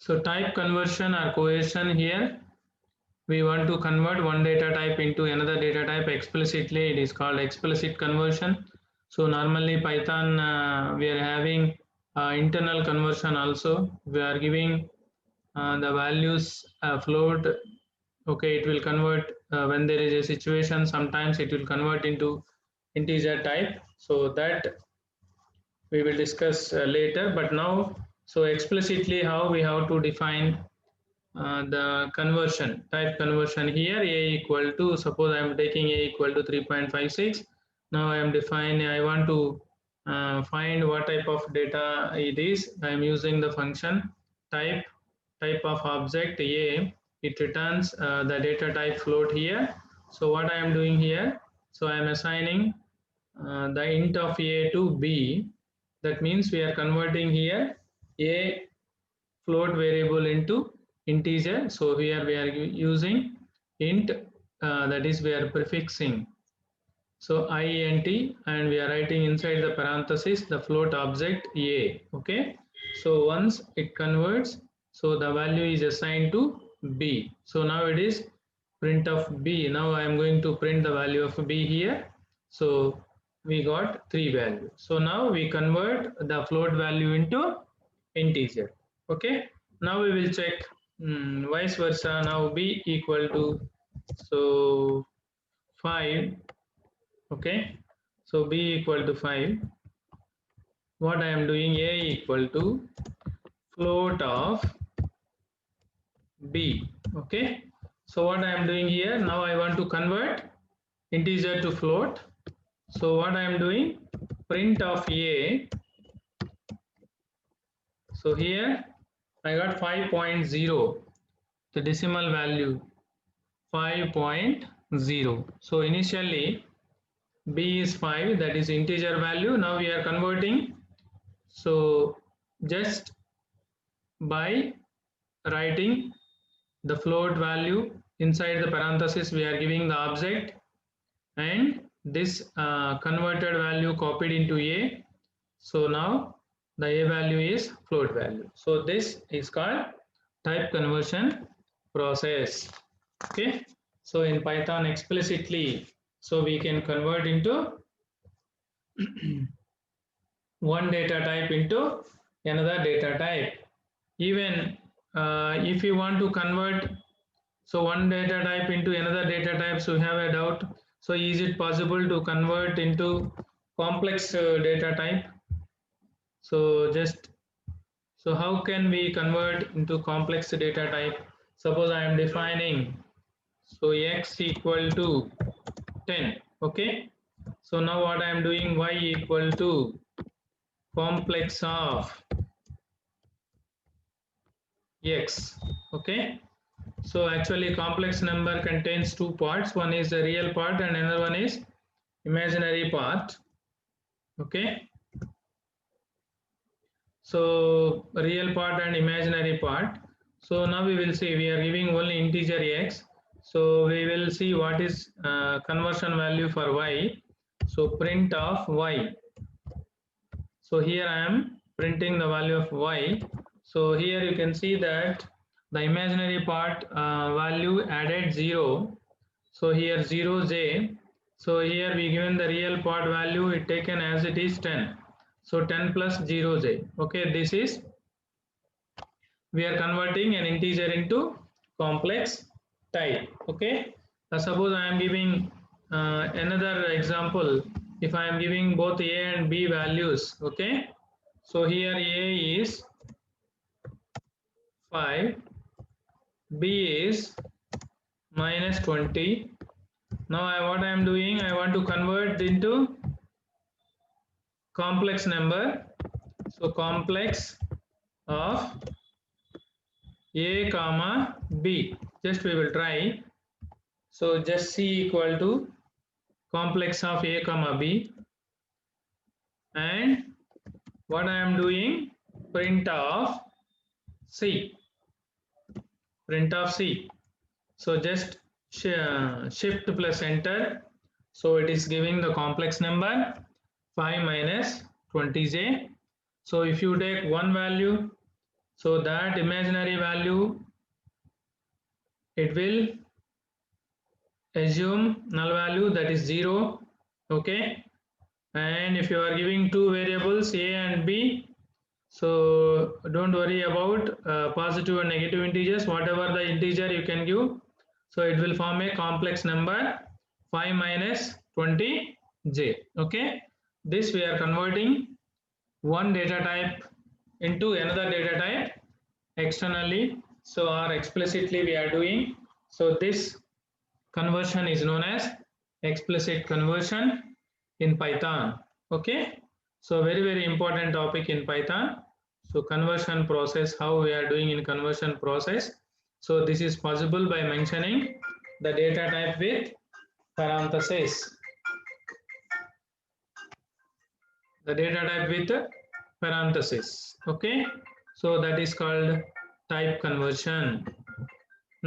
So type conversion or coercion here, we want to convert one data type into another data type explicitly. It is called explicit conversion. So normally Python, we are having internal conversion also. We are giving the values float. Okay, it will convert when there is a situation. Sometimes it will convert into integer type. So that we will discuss later. But now, so explicitly how we have to define the conversion, type conversion here. A equal to, suppose I am taking a equal to 3.56. Now I am defining, I want to find what type of data it is. I am using the function type of object a. It returns the data type float here. So what I am doing here, so I am assigning the int of a to b. That means we are converting here a float variable into integer. So here we are using int, that is we are prefixing, so int, and we are writing inside the parenthesis the float object a. Okay, so once it converts, so the value is assigned to b. So now it is print of b. Now I am going to print the value of b here. So we got three values. So now we convert the float value into integer. Okay, now we will check vice versa. Now b equal to, so 5. Okay, so b equal to 5. What I am doing, a equal to float of b. Okay, so what I am doing here, now I want to convert integer to float. So what I am doing, print of a. So here I got 5.0, the decimal value 5.0. So initially b is 5, that is integer value. Now we are converting. So just by writing the float value inside the parenthesis, we are giving the object, and this converted value copied into a. So now the a value is float value. So this is called type conversion process. Okay, so in Python explicitly, so we can convert into one data type into another data type. Even if you want to convert, so one data type into another data type, so you have a doubt, so is it possible to convert into complex data type? So just, so how can we convert into complex data type? Suppose I am defining, so x equal to 10. Okay, so now what I am doing, y equal to complex of x. Okay, so actually complex number contains two parts. One is the real part and another one is imaginary part. Okay, so real part and imaginary part. So now we will see, we are giving only integer x. So we will see what is conversion value for y. So print of y. So here I am printing the value of y. So here you can see that the imaginary part value added 0. So here 0j. So here we given the real part value, it taken as it is 10. So 10 plus 0j. Okay, this is, we are converting an integer into complex type. Okay, suppose I am giving another example. If I am giving both a and b values, okay, so here a is 5, b is minus 20. Now what I am doing, I want to convert into complex number. So complex of a comma b, just we will try. So just c equal to complex of a comma b, and what I am doing, print of c, print of c. So just shift plus enter. So it is giving the complex number 5 minus 20j. So if you take one value, So that imaginary value, it will assume null value, that is 0. Okay, and if you are giving two variables a and b, so don't worry about positive and negative integers, whatever the integer you can give. So it will form a complex number 5 minus 20j. Okay, this we are converting one data type into another data type externally, so or explicitly we are doing. So this conversion is known as explicit conversion in Python. Okay, so very important topic in Python. So conversion process, how we are doing in conversion process. So this is possible by mentioning the data type with parentheses, the data type with parentheses. Okay, so that is called type conversion.